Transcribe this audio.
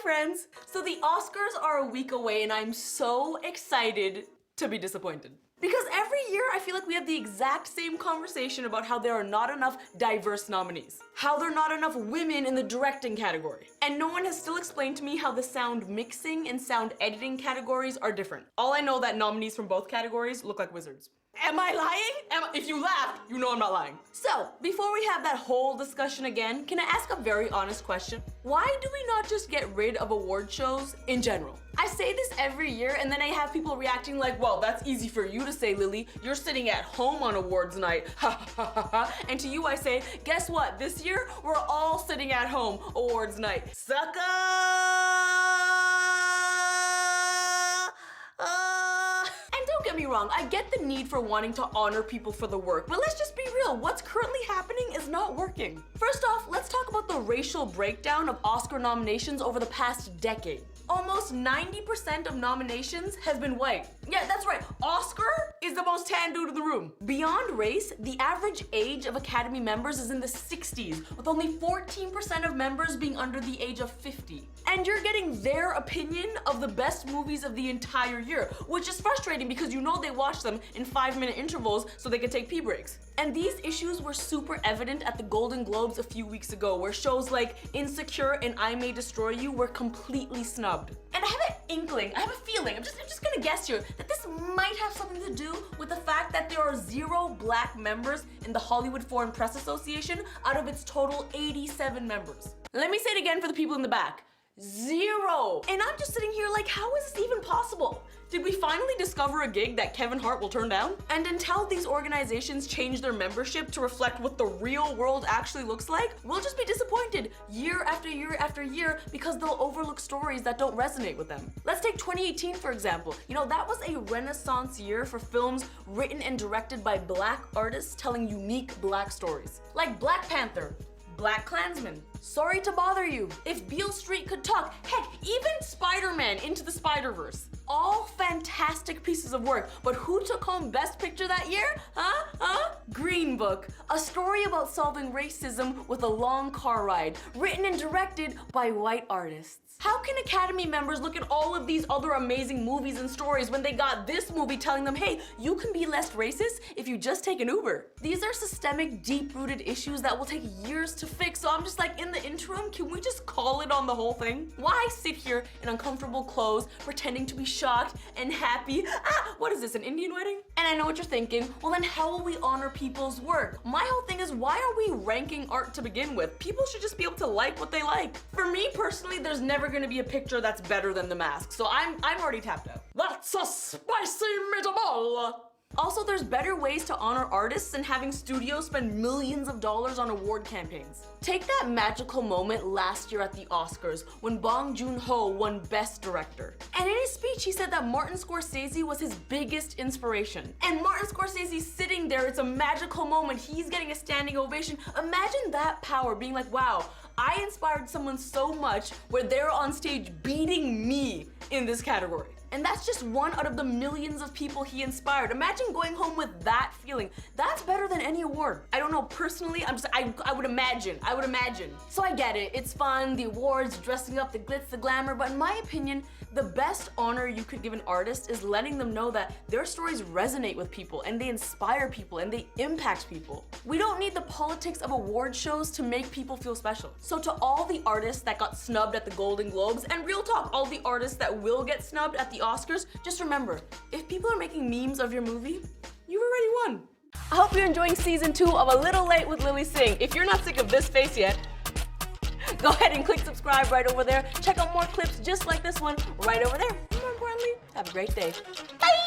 friends! So the Oscars are a week away and I'm so excited to be disappointed. Because every year I feel like we have the exact same conversation about how there are not enough diverse nominees. How there are not enough women in the directing category. And no one has still explained to me how the sound mixing and sound editing categories are different. All I know that nominees from both categories look like wizards. Am I lying? If you laughed, you know I'm not lying. So, before we have that whole discussion again, can I ask a very honest question? Why do we not just get rid of award shows in general? I say this every year and then I have people reacting like, well, that's easy for you to say, Lily. You're sitting at home on awards night. Ha ha ha ha. And to you I say, guess what? This year, we're all sitting at home awards night. Sucker! Don't get me wrong, I get the need for wanting to honor people for the work, but let's just be real, what's currently happening is not working. First off, let's talk about the racial breakdown of Oscar nominations over the past decade. Almost 90% of nominations have been white. Yeah, that's right, Oscar is the most tan dude in the room. Beyond race, the average age of Academy members is in the 60s, with only 14% of members being under the age of 50. And you're getting their opinion of the best movies of the entire year, which is frustrating because you know they watch them in 5-minute intervals so they can take pee breaks. And these issues were super evident at the Golden Globes a few weeks ago, where shows like Insecure and I May Destroy You were completely snubbed. And I have an inkling, I have a feeling, I'm just gonna guess here, that this might have something to do with the fact that there are 0 black members in the Hollywood Foreign Press Association out of its total 87 members. Let me say it again for the people in the back. 0! And I'm just sitting here like, how is this even possible? Did we finally discover a gig that Kevin Hart will turn down? And until these organizations change their membership to reflect what the real world actually looks like, we'll just be disappointed year after year after year because they'll overlook stories that don't resonate with them. Let's take 2018 for example. You know, that was a renaissance year for films written and directed by black artists telling unique black stories. Like Black Panther, Black Klansman, Sorry to Bother You, If Beale Street Could Talk, heck, even Spider-Man Into the Spider-Verse. All fantastic pieces of work, but who took home Best Picture that year? Green Book, a story about solving racism with a long car ride, written and directed by white artists. How can Academy members look at all of these other amazing movies and stories when they got this movie telling them, hey, you can be less racist if you just take an Uber? These are systemic, deep-rooted issues that will take years to fix, so I'm just like, in the interim, can we just call it on the whole thing? Why sit here in uncomfortable clothes, pretending to be shocked and happy? What is this, an Indian wedding? And I know what you're thinking, well then how will we honor people's work? My whole thing is, why are we ranking art to begin with? People should just be able to like what they like. For me personally, there's never gonna be a picture that's better than The Mask, so I'm already tapped out. That's a spicy meatball! Also, there's better ways to honor artists than having studios spend millions of dollars on award campaigns. Take that magical moment last year at the Oscars when Bong Joon-ho won Best Director. And in his speech, he said that Martin Scorsese was his biggest inspiration. And Martin Scorsese's sitting there, it's a magical moment, he's getting a standing ovation. Imagine that power, being like, wow, I inspired someone so much where they're on stage beating me in this category. And that's just one out of the millions of people he inspired. Imagine going home with that feeling. That's better than any award. I don't know, personally, I would imagine. So I get it, it's fun, the awards, dressing up, the glitz, the glamour, but in my opinion, the best honor you could give an artist is letting them know that their stories resonate with people and they inspire people and they impact people. We don't need the politics of award shows to make people feel special. So to all the artists that got snubbed at the Golden Globes, and real talk, all the artists that will get snubbed at the Oscars, just remember, if people are making memes of your movie, you've already won. I hope you're enjoying season 2 of A Little Late with Lily Singh. If you're not sick of this face yet, go ahead and click subscribe right over there. Check out more clips just like this one right over there. And more importantly, have a great day. Bye!